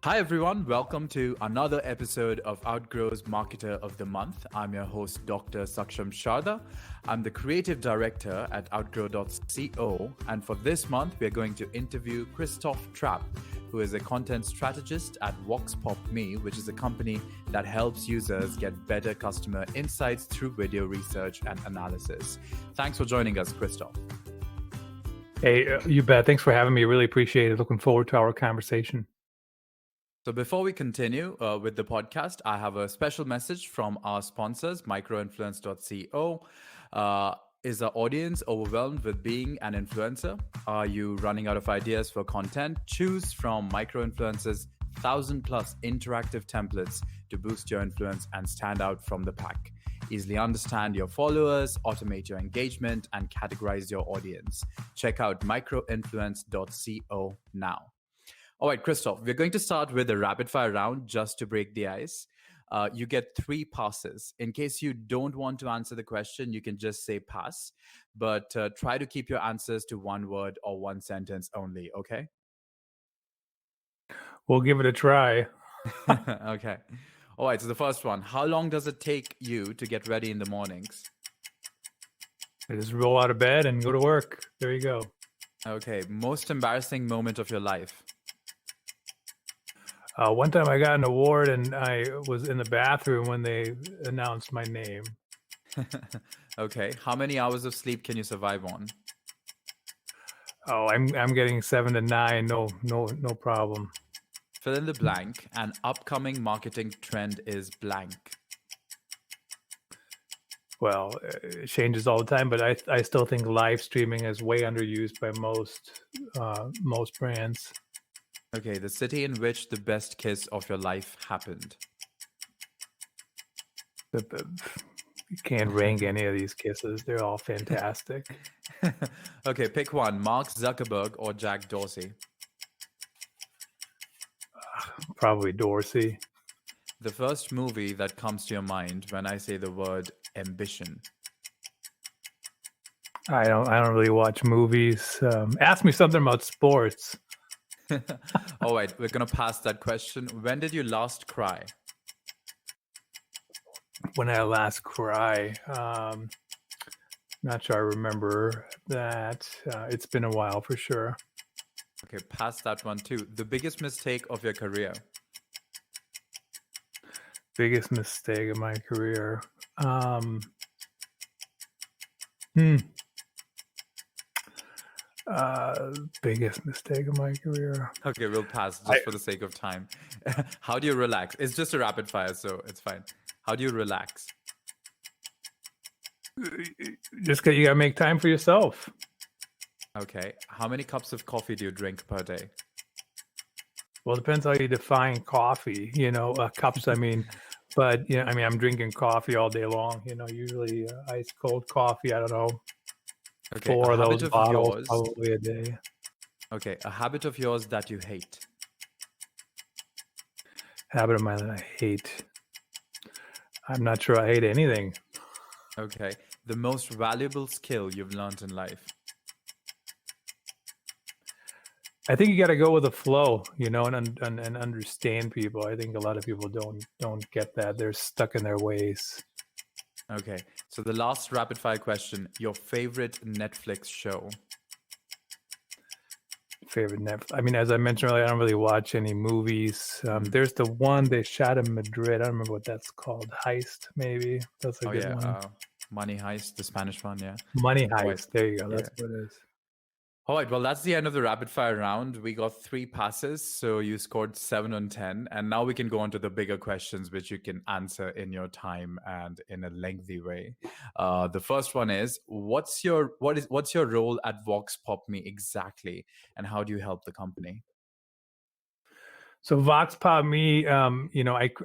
Hi, everyone. Welcome to another episode of Outgrow's Marketer of the Month. I'm your host, Dr. Saksham Sharda. I'm the creative director at outgrow.co. And for this month, we're going to interview Christoph Trappe, who is a content strategist at VoxPopMe, which is a company that helps users get better customer insights through video research and analysis. Thanks for joining us, Christoph. Hey, you bet. Thanks for having me. Really appreciate it. Looking forward to our conversation. So before we continue with the podcast, I have a special message from our sponsors, microinfluence.co. Is our audience overwhelmed with being an influencer? Are you running out of ideas for content? Choose from Microinfluence's 1,000 plus interactive templates to boost your influence and stand out from the pack. Easily understand your followers, automate your engagement, and categorize your audience. Check out microinfluence.co now. All right, Christoph, we're going to start with a rapid fire round just to break the ice. You get 3 passes. In case you don't want to answer the question, you can just say pass, but try to keep your answers to 1 word or 1 sentence only, okay? We'll give it a try. Okay. All right, so the first one. How long does it take you to get ready in the mornings? I just roll out of bed and go to work. There you go. Okay, most embarrassing moment of your life? One time I got an award and I was in the bathroom when they announced my name. Okay, how many hours of sleep can you survive on? Oh, I'm getting 7 to 9. No problem. Fill in the blank. An upcoming marketing trend is blank. Well, it changes all the time, but I still think live streaming is way underused by most brands. Okay, the city in which the best kiss of your life happened. You can't rank any of these kisses. They're all fantastic. Okay, pick one. Mark Zuckerberg or Jack Dorsey? Probably Dorsey. The first movie that comes to your mind when I say the word ambition. I don't really watch movies. Ask me something about sports. All right, we're going to pass that question. When did you last cry? When I last cry, not sure I remember that. It's been a while for sure. Okay, pass that one too. The biggest mistake of your career? Biggest mistake of my career. Biggest mistake of my career. Okay, we'll pass just for the sake of time. How do you relax? It's just a rapid fire, so it's fine. How do you relax? Just you gotta make time for yourself. Okay. How many cups of coffee do you drink per day? Well, it depends how you define coffee. Cups. I mean, but I'm drinking coffee all day long. Usually ice cold coffee. I don't know. Okay, 4 of those bottles yours, probably a day. Okay, a habit of yours that you hate. Habit of mine that I hate. I'm not sure I hate anything. Okay, the most valuable skill you've learned in life. I think you got to go with the flow, and understand people. I think a lot of people don't get that. They're stuck in their ways. Okay, so the last rapid fire question, your favorite Netflix show? Favorite Netflix? I mean, as I mentioned earlier, I don't really watch any movies. There's the one they shot in Madrid. I don't remember what that's called. Heist, maybe. That's a good one. Money Heist, the Spanish one, yeah. Money Heist, right. There you go. That's what it is. All right, well, that's the end of the rapid fire round. We got 3 passes, so you scored 7 on 10. And now we can go on to the bigger questions, which you can answer in your time and in a lengthy way. The first one is, what's your role at VoxPopMe exactly, and how do you help the company? So VoxPopMe,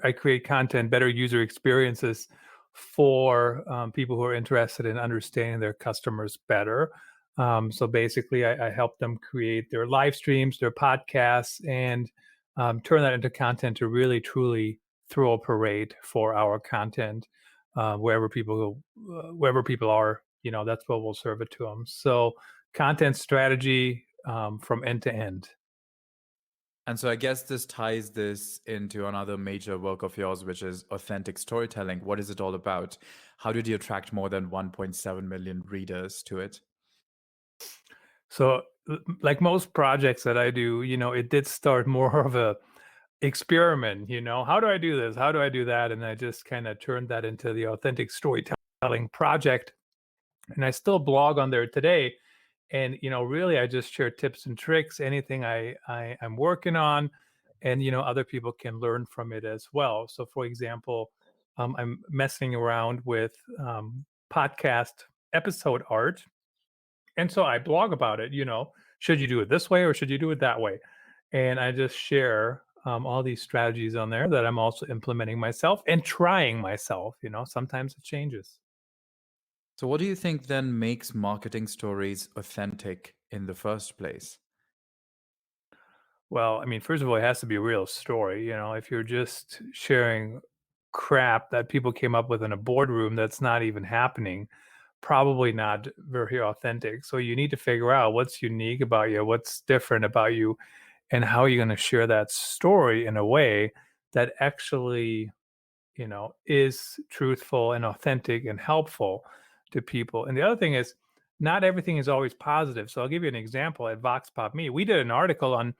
I create content, better user experiences for people who are interested in understanding their customers better. So basically, I help them create their live streams, their podcasts, and turn that into content to really, truly throw a parade for our content wherever people are. That's what we'll serve it to them. So content strategy from end to end. And so I guess this ties this into another major work of yours, which is authentic storytelling. What is it all about? How did you attract more than 1.7 million readers to it? So, like most projects that I do, it did start more of a experiment. How do I do this? How do I do that? And I just kind of turned that into the authentic storytelling project. And I still blog on there today. And really, I just share tips and tricks, anything I'm working on, and other people can learn from it as well. So, for example, I'm messing around with podcast episode art, and so I blog about it. Should you do it this way or should you do it that way? And I just share all these strategies on there that I'm also implementing myself and trying myself. Sometimes it changes. So, what do you think then makes marketing stories authentic in the first place? Well, I mean, first of all, it has to be a real story. If you're just sharing crap that people came up with in a boardroom that's not even happening, probably not very authentic. So you need to figure out what's unique about you, what's different about you, and how you're going to share that story in a way that actually is truthful and authentic and helpful to people. And the other thing is, not everything is always positive. So I'll give you an example. At Vox Pop Me, we did an article on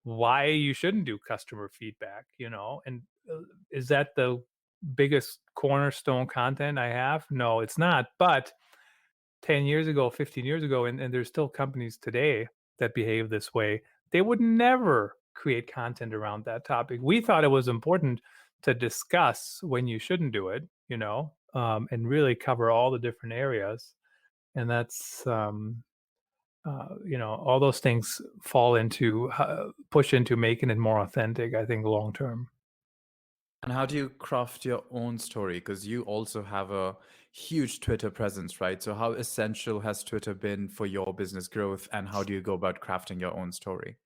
why you shouldn't do customer feedback, and is that the biggest cornerstone content I have? No, it's not. But 10 years ago, 15 years ago, and there's still companies today that behave this way, they would never create content around that topic. We thought it was important to discuss when you shouldn't do it, and really cover all the different areas. And that's, all those things fall into, push into making it more authentic, I think, long term. And how do you craft your own story? Because you also have a huge Twitter presence, right? So, how essential has Twitter been for your business growth? And how do you go about crafting your own story?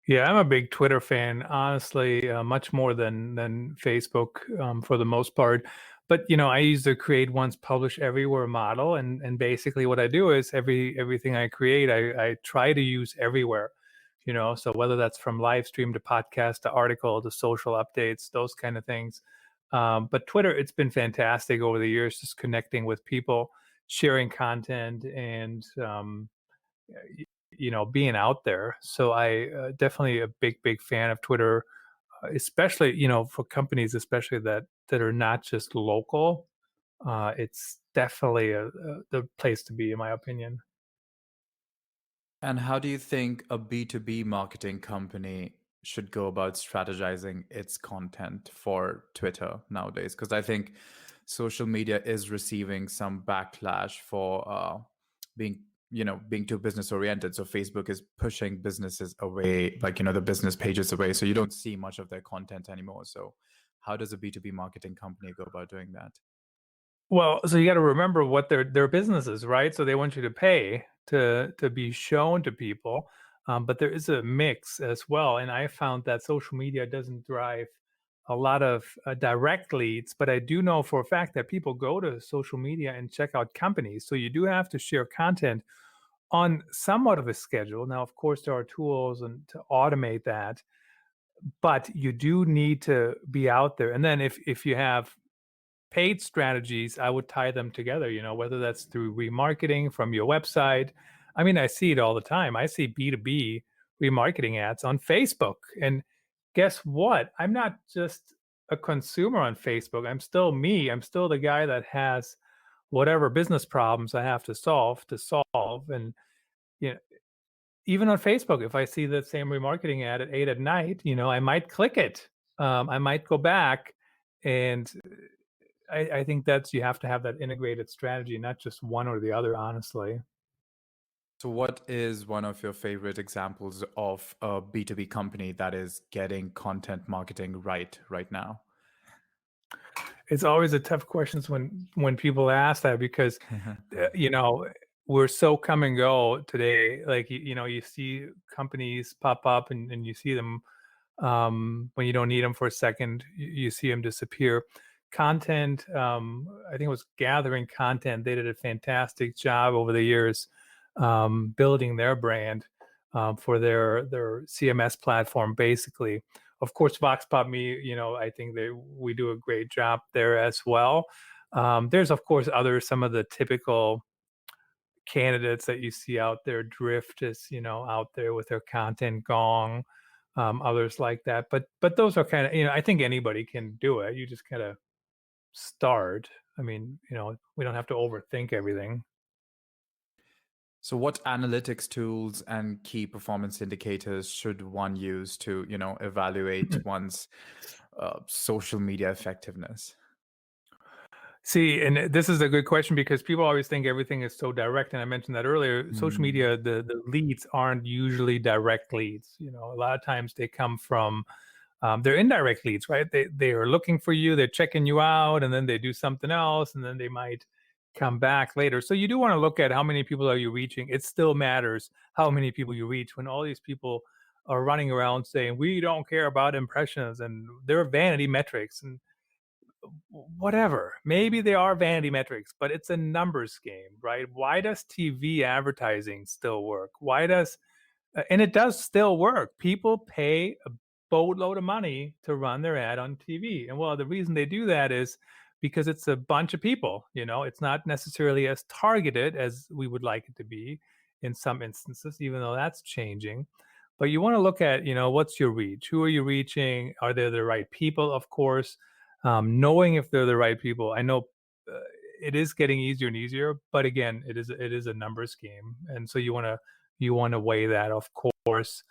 Yeah, I'm a big Twitter fan, honestly, much more than Facebook, for the most part. But I use the create once, publish everywhere model, and basically what I do is everything I create, I try to use everywhere. So whether that's from live stream to podcast to article to social updates, those kind of things. But Twitter, it's been fantastic over the years, just connecting with people, sharing content, and being out there. So I definitely a big fan of Twitter, especially for companies, especially that are not just local. It's definitely the place to be, in my opinion. And how do you think a B2B marketing company should go about strategizing its content for Twitter nowadays? Because I think social media is receiving some backlash for being, being too business oriented. So Facebook is pushing businesses away, like, the business pages away. So you don't see much of their content anymore. So how does a B2B marketing company go about doing that? Well, so you got to remember what their business is, right? So they want you to pay to be shown to people, but there is a mix as well. And I found that social media doesn't drive a lot of direct leads, but I do know for a fact that people go to social media and check out companies. So you do have to share content on somewhat of a schedule. Now, of course, there are tools and to automate that, but you do need to be out there. And then if you have paid strategies, I would tie them together, whether that's through remarketing from your website. I mean, I see it all the time. I see B2B remarketing ads on Facebook. And guess what? I'm not just a consumer on Facebook. I'm still me. I'm still the guy that has whatever business problems I have to solve. And you know, even on Facebook, if I see the same remarketing ad at 8 at night, I might click it. I might go back, and I think that's you have to have that integrated strategy, not just one or the other, honestly. So, what is one of your favorite examples of a B2B company that is getting content marketing right now? It's always a tough questions when people ask that because, we're so come and go today. Like, you see companies pop up and you see them, when you don't need them for a second, you see them disappear. Content, I think it was Gathering Content. They did a fantastic job over the years, building their brand. for their CMS platform, basically. Of course, Vox Pop Me, I think that we do a great job there as well. There's of course some of the typical candidates that you see out there. Drift is out there with their content gong, others like that. But those are kind of I think anybody can do it. You just gotta start. I mean, we don't have to overthink everything. So, what analytics tools and key performance indicators should one use to, evaluate one's social media effectiveness? See, and this is a good question because people always think everything is so direct, and I mentioned that earlier. Social Mm, media, the leads aren't usually direct leads. A lot of times they come from they're indirect leads, right? They are looking for you, they're checking you out, and then they do something else, and then they might come back later. So you do want to look at how many people are you reaching. It still matters how many people you reach when all these people are running around saying we don't care about impressions and they're vanity metrics and whatever. Maybe they are vanity metrics, but it's a numbers game, right? Why does TV advertising still work? Why does and it does still work. People pay a boatload of money to run their ad on TV. And well, the reason they do that is because it's a bunch of people, it's not necessarily as targeted as we would like it to be in some instances, even though that's changing. But you want to look at, what's your reach? Who are you reaching? Are they the right people? Of course, knowing if they're the right people. I know it is getting easier and easier, but again, it is a numbers game, and so you want to weigh that, of course.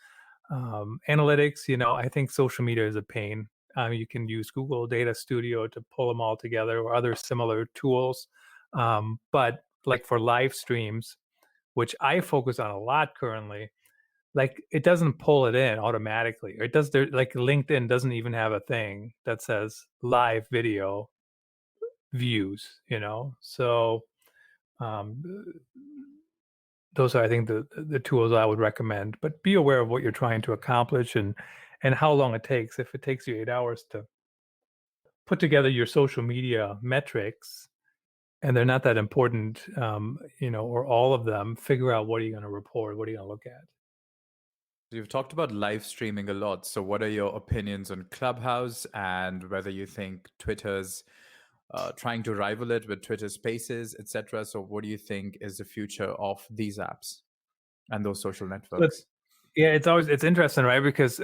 Analytics, I think social media is a pain. You can use Google Data Studio to pull them all together or other similar tools. But like for live streams, which I focus on a lot currently, like it doesn't pull it in automatically. Or it does there like LinkedIn doesn't even have a thing that says live video views, So um, those are, I think, the tools I would recommend. But be aware of what you're trying to accomplish and how long it takes. If it takes you 8 hours to put together your social media metrics, and they're not that important, or all of them, figure out what are you going to report, what are you going to look at. You've talked about live streaming a lot. So, what are your opinions on Clubhouse and whether you think Twitter's trying to rival it with Twitter Spaces, etc.? So, what do you think is the future of these apps and those social But networks? yeah, it's interesting, right? Because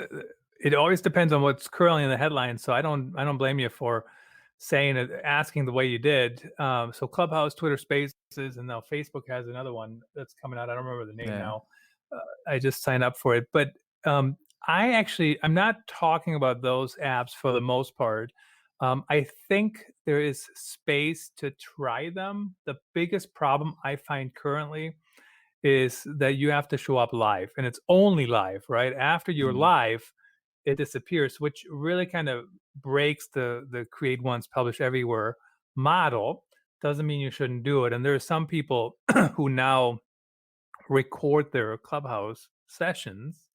it always depends on what's currently in the headlines. So I don't blame you for saying it, asking the way you did. So Clubhouse, Twitter Spaces, and now Facebook has another one that's coming out. I don't remember the name Yeah. now. I just signed up for it, but um, I'm not talking about those apps for the most part. I think there is space to try them. The biggest problem I find currently is that you have to show up live, and it's only live, right? After you're Mm. live, it disappears, which really kind of breaks the create once, publish everywhere model. Doesn't mean you shouldn't do it. And there are some people who now record their Clubhouse sessions,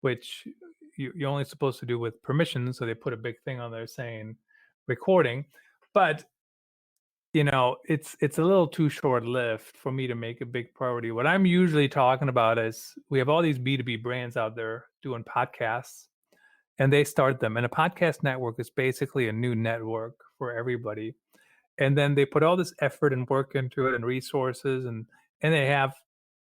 which you're only supposed to do with permission. So they put a big thing on there saying recording. But it's a little too short-lived for me to make a big priority. What I'm usually talking about is we have all these B2B brands out there doing podcasts, and they start them. And a podcast network is basically a new network for everybody. And then they put all this effort and work into it and resources, and they have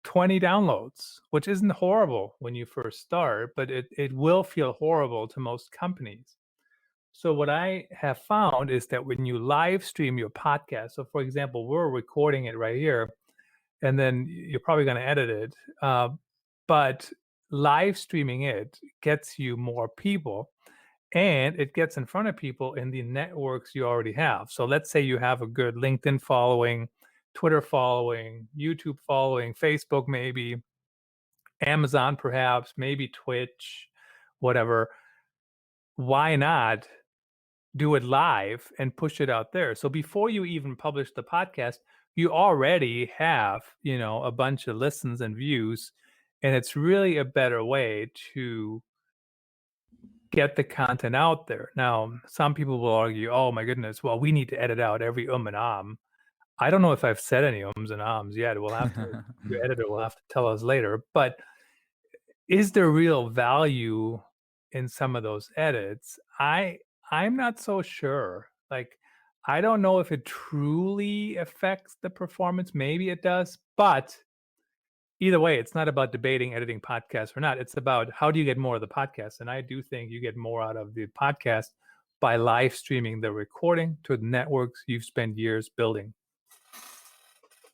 20 downloads, which isn't horrible when you first start, but it will feel horrible to most companies. So what I have found is that when you live stream your podcast, so for example, we're recording it right here, and then you're probably going to edit it, but live streaming it gets you more people, and it gets in front of people in the networks you already have. So let's say you have a good LinkedIn following, Twitter following, YouTube following, Facebook maybe, Amazon perhaps, maybe Twitch, whatever. Why not do it live and push it out there? So before you even publish the podcast, you already have, a bunch of listens and views, and it's really a better way to get the content out there. Now, some people will argue, "Oh my goodness, well, we need to edit out every and I don't know if I've said any ums and ahs yet. We'll have to Your editor will have to tell us later, but is there real value in some of those edits? I'm not so sure. Like, I don't know if it truly affects the performance. Maybe it does, but either way, it's not about debating editing podcasts or not. It's about how do you get more of the podcast. And I do think you get more out of the podcast by live streaming the recording to the networks you've spent years building.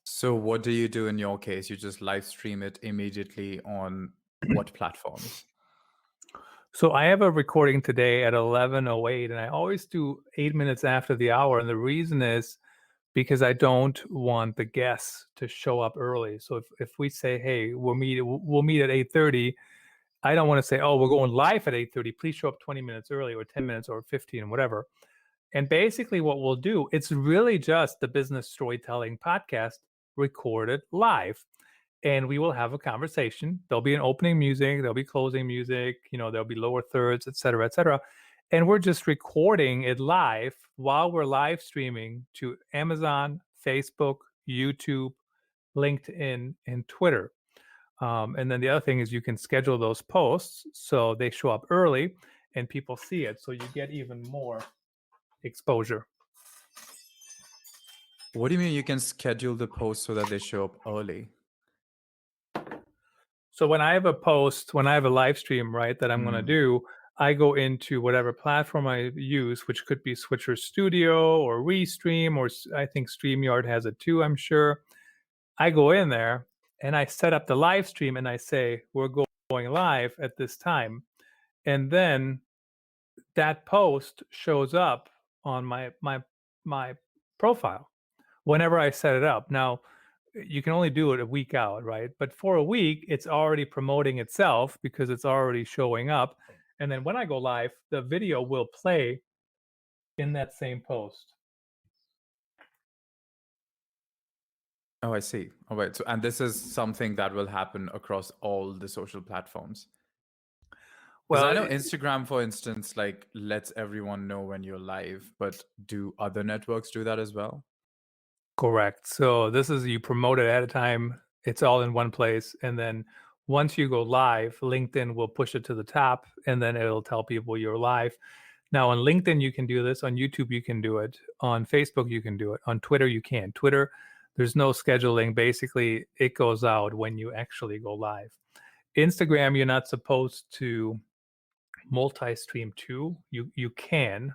So what do you do in your case? You just live stream it immediately on what platforms? So I have a recording today at 11:08, and I always do 8 minutes after the hour. And the reason is because I don't want the guests to show up early. So if we say, hey, we'll meet at 8:30, I don't want to say, oh, we're going live at 8:30. Please show up 20 minutes early or 10 minutes or 15, whatever. And basically what we'll do, it's really just the business storytelling podcast recorded live. And we will have a conversation. There'll be an opening music, there'll be closing music, there'll be lower thirds, et cetera, et cetera. And we're just recording it live while we're live streaming to Amazon, Facebook, YouTube, LinkedIn, and Twitter. And then the other thing is you can schedule those posts so they show up early and people see it. So you get even more exposure. What do you mean you can schedule the posts so that they show up early? So when I have a post, when I have a live stream, right, that I'm going to do, I go into whatever platform I use, which could be Switcher Studio or Restream, or I think StreamYard has it too, I'm sure. I go in there and I set up the live stream and I say, we're going live at this time. And then that post shows up on my profile whenever I set it up. Now, you can only do it a week out, right? But for a week, it's already promoting itself because it's already showing up. And then when I go live, the video will play in that same post. Oh, I see. All right. So, and this is something that will happen across all the social platforms. Because I know Instagram, for instance, like lets everyone know when you're live, but do other networks do that as well? Correct. So this is you promote it at a time. It's all in one place. And then once you go live, LinkedIn will push it to the top and then it'll tell people you're live. Now on LinkedIn, you can do this. On YouTube, you can do it. On Facebook, you can do it. On Twitter, you can. Twitter, there's no scheduling. Basically, it goes out when you actually go live. Instagram, you're not supposed to multi-stream to. You can,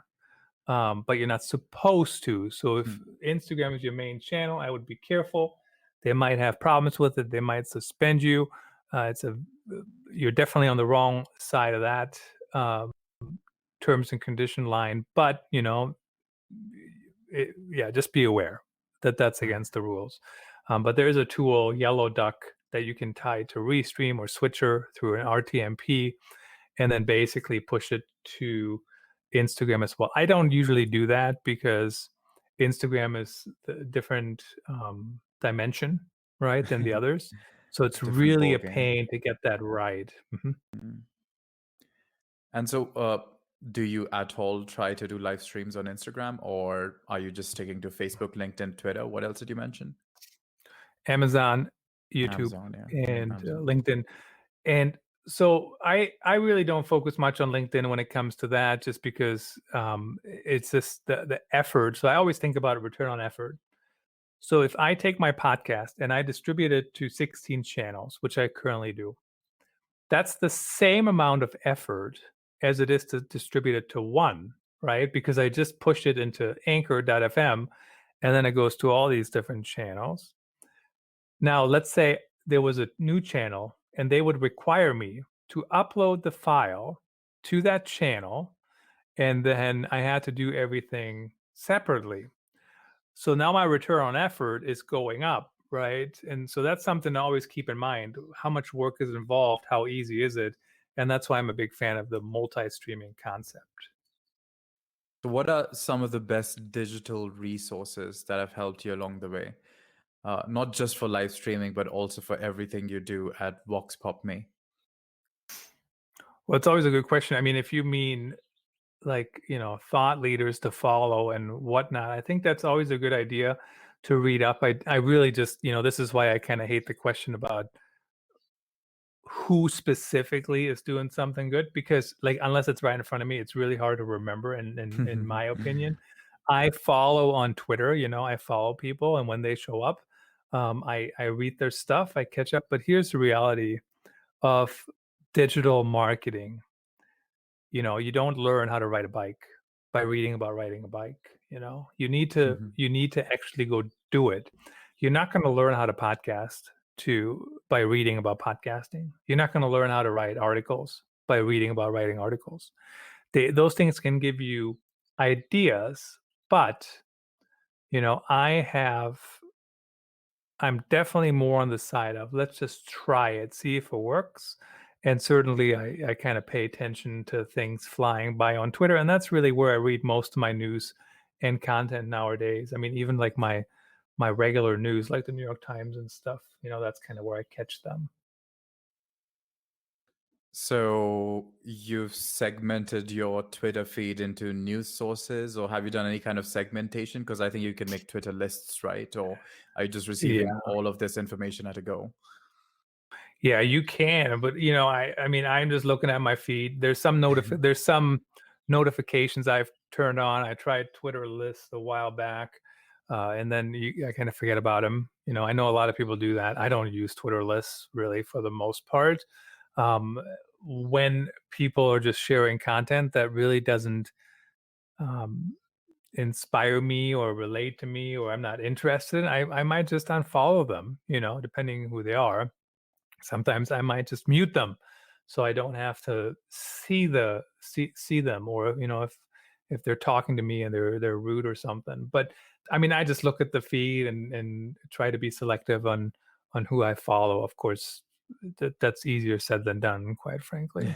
but you're not supposed to. So if Instagram is your main channel, I would be careful. They might have problems with it. They might suspend you. You're definitely on the wrong side of that terms and condition line. But just be aware that that's against the rules. But there is a tool, Yellow Duck, that you can tie to Restream or Switcher through an RTMP, and then basically push it to Instagram as well. I don't usually do that because Instagram is a different dimension, right, than the others. So it's really a pain to get that right. And so do you at all try to do live streams on Instagram, or are you just sticking to Facebook, LinkedIn, Twitter? What else did you mention? Amazon, YouTube, and LinkedIn. And so I really don't focus much on LinkedIn when it comes to that, just because it's just the effort. So I always think about a return on effort. So if I take my podcast and I distribute it to 16 channels, which I currently do, that's the same amount of effort as it is to distribute it to one, right? Because I just push it into anchor.fm and then it goes to all these different channels. Now, let's say there was a new channel and they would require me to upload the file to that channel, and then I had to do everything separately. So now my return on effort is going up, right? And so that's something to always keep in mind. How much work is involved? How easy is it? And that's why I'm a big fan of the multi-streaming concept. So what are some of the best digital resources that have helped you along the way? Not just for live streaming, but also for everything you do at Vox Pop Me? Well, it's always a good question. I mean, if you mean like, thought leaders to follow and whatnot, I think that's always a good idea to read up. I really just, this is why I kind of hate the question about who specifically is doing something good, because like unless it's right in front of me, it's really hard to remember. In my opinion, I follow on Twitter. I follow people, and when they show up, I read their stuff, I catch up. But here's the reality of digital marketing. You don't learn how to ride a bike by reading about riding a bike. You need to actually go do it. You're not going to learn how to podcast to by reading about podcasting. You're not going to learn how to write articles by reading about writing articles. Those things can give you ideas, but I have I'm definitely more on the side of let's just try it, see if it works. And certainly I kind of pay attention to things flying by on Twitter. And that's really where I read most of my news and content nowadays. I mean, even like my regular news, like the New York Times and stuff, that's kind of where I catch them. So you've segmented your Twitter feed into news sources, or have you done any kind of segmentation? Because I think you can make Twitter lists, right? Or are you just receiving Yeah. all of this information at a go? Yeah, you can, but I mean, I'm just looking at my feed. There's some notifications I've turned on. I tried Twitter lists a while back, and then I kind of forget about them. I know a lot of people do that. I don't use Twitter lists really for the most part. Um, when people are just sharing content that really doesn't um, inspire me or relate to me, or I'm not interested, I might just unfollow them. Depending who they are. Sometimes I might just mute them so I don't have to see them, or if they're talking to me and they're rude or something. But I mean, I just look at the feed and try to be selective on who I follow. Of course, that's easier said than done, quite frankly.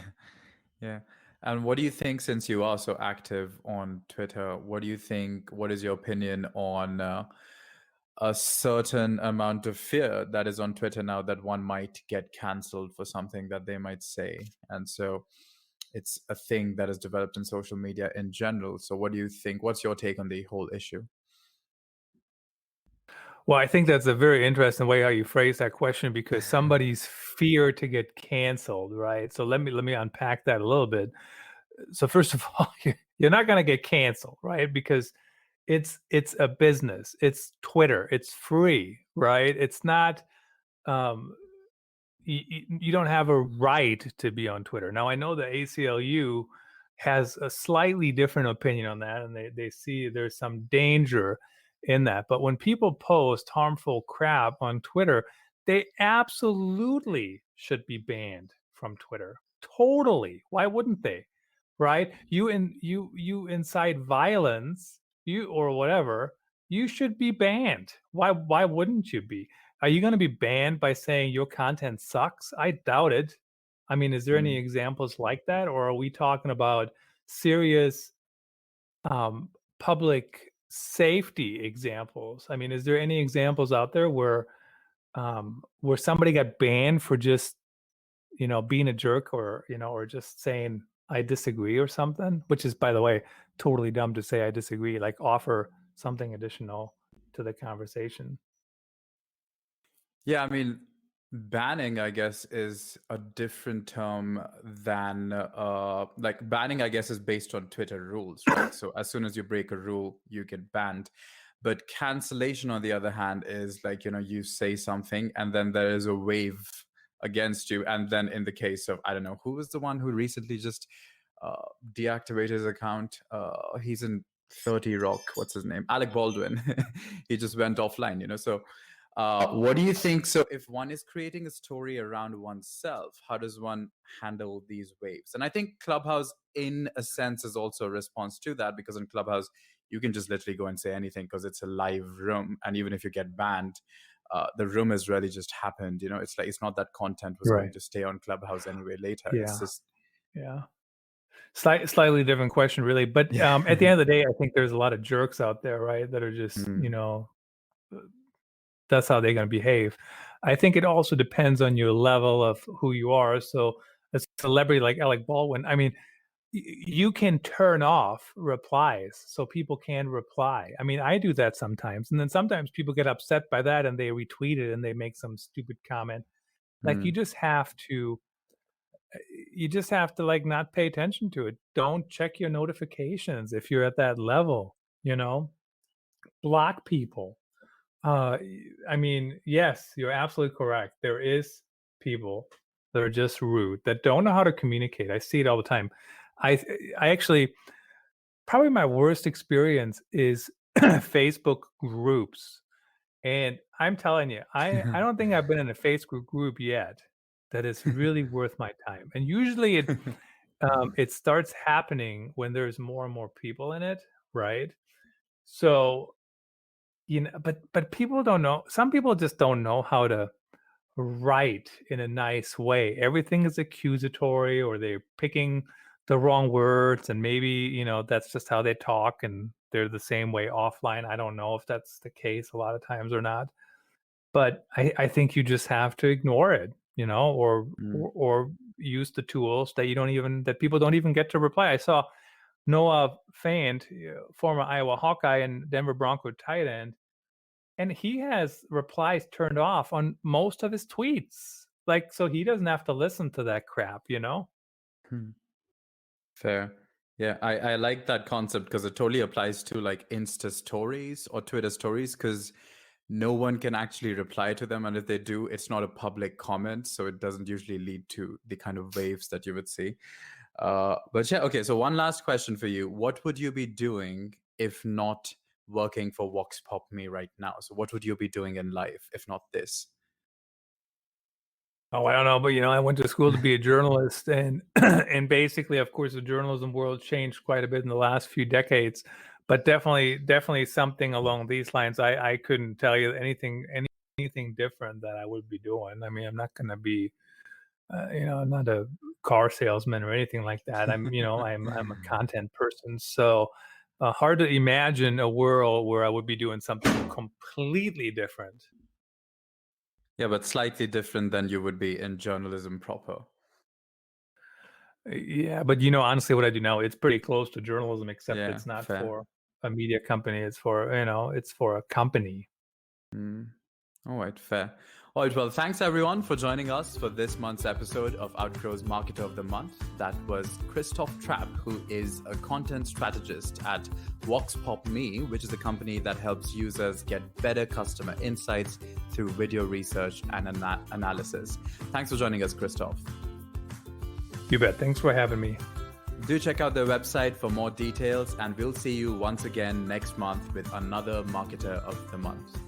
Yeah. And what do you think, since you are so active on Twitter, what do you think, what is your opinion on a certain amount of fear that is on Twitter now that one might get cancelled for something that they might say? And so it's a thing that is developed in social media in general. So what do you think? What's your take on the whole issue? Well, I think that's a very interesting way how you phrase that question, because somebody's fear to get canceled, right? So let me unpack that a little bit. So first of all, you're not going to get canceled, right? Because it's a business. It's Twitter. It's free, right? It's not um you don't have a right to be on Twitter. Now I know the ACLU has a slightly different opinion on that, and they see there's some danger in that. But when people post harmful crap on Twitter, they absolutely should be banned from Twitter. Totally. Why wouldn't they? Right? You incite violence, you or whatever, you should be banned. Why wouldn't you be? Are you going to be banned by saying your content sucks? I doubt it. I mean, is there any Mm. examples like that, or are we talking about serious um, public safety examples? I mean, is there any examples out there where somebody got banned for just being a jerk, or just saying I disagree or something? Which is, by the way, totally dumb to say I disagree. Like, offer something additional to the conversation. Yeah, I mean, banning, I guess, is a different term than like banning, I guess, is based on Twitter rules, right? So as soon as you break a rule, you get banned. But cancellation, on the other hand, is like, you say something and then there is a wave against you. And then in the case of, I don't know, who was the one who recently just uh, deactivated his account? He's in 30 Rock. What's his name? Alec Baldwin. He just went offline, So what do you think? So, if one is creating a story around oneself, how does one handle these waves? And I think Clubhouse, in a sense, is also a response to that, because in Clubhouse, you can just literally go and say anything because it's a live room. And even if you get banned, the room has really just happened. It's like it's not that content was going Right. to stay on Clubhouse anyway later. It's Yeah. just, Yeah. Slightly different question, really. But yeah. at the end of the day, I think there's a lot of jerks out there, right? That are just, Mm. that's how they're going to behave. I think it also depends on your level of who you are. So a celebrity like Alec Baldwin, I mean, you can turn off replies so people can reply. I mean, I do that sometimes. And then sometimes people get upset by that and they retweet it and they make some stupid comment. Like, you Mm. just have to you just have to like not pay attention to it. Don't check your notifications if you're at that level, you know? Block people. I mean, yes, you're absolutely correct. There is people that are just rude, that don't know how to communicate. I see it all the time. I I actually probably my worst experience is Facebook groups. And I'm telling you, I don't think I've been in a Facebook group yet that is really worth my time. And usually it starts happening when there's more and more people in it, right? So, but people don't know. Some people just don't know how to write in a nice way. Everything is accusatory, or they're picking the wrong words, and maybe, that's just how they talk and they're the same way offline. I don't know if that's the case a lot of times or not. But I think you just have to ignore it, or Mm. or use the tools that people don't even get to reply. I saw Noah Fant, former Iowa Hawkeye and Denver Bronco tight end, and he has replies turned off on most of his tweets. Like, so he doesn't have to listen to that crap. Hmm. Fair. Yeah, I like that concept because it totally applies to like Insta stories or Twitter stories because no one can actually reply to them. And if they do, it's not a public comment. So it doesn't usually lead to the kind of waves that you would see. But yeah, okay. So one last question for you. What would you be doing if not working for Vox Pop Me right now? So what would you be doing in life if not this? Oh, I don't know, but I went to school to be a journalist, and and basically, of course, the journalism world changed quite a bit in the last few decades. But definitely something along these lines. I couldn't tell you anything different that I would be doing. I mean, I'm not going to be, I'm not a car salesman or anything like that. I'm a content person, so hard to imagine a world where I would be doing something completely different. Yeah, but slightly different than you would be in journalism proper. Yeah, but honestly, what I do now, it's pretty close to journalism, except Yeah, it's not fair. for a media company. It's for a company. Mm. All right, fair. All right, well, thanks everyone for joining us for this month's episode of Outgrow's Marketer of the Month. That was Christoph Trappe, who is a content strategist at VoxPopMe, which is a company that helps users get better customer insights through video research and analysis. Thanks for joining us, Christoph. You bet. Thanks for having me. Do check out their website for more details, and we'll see you once again next month with another Marketer of the Month.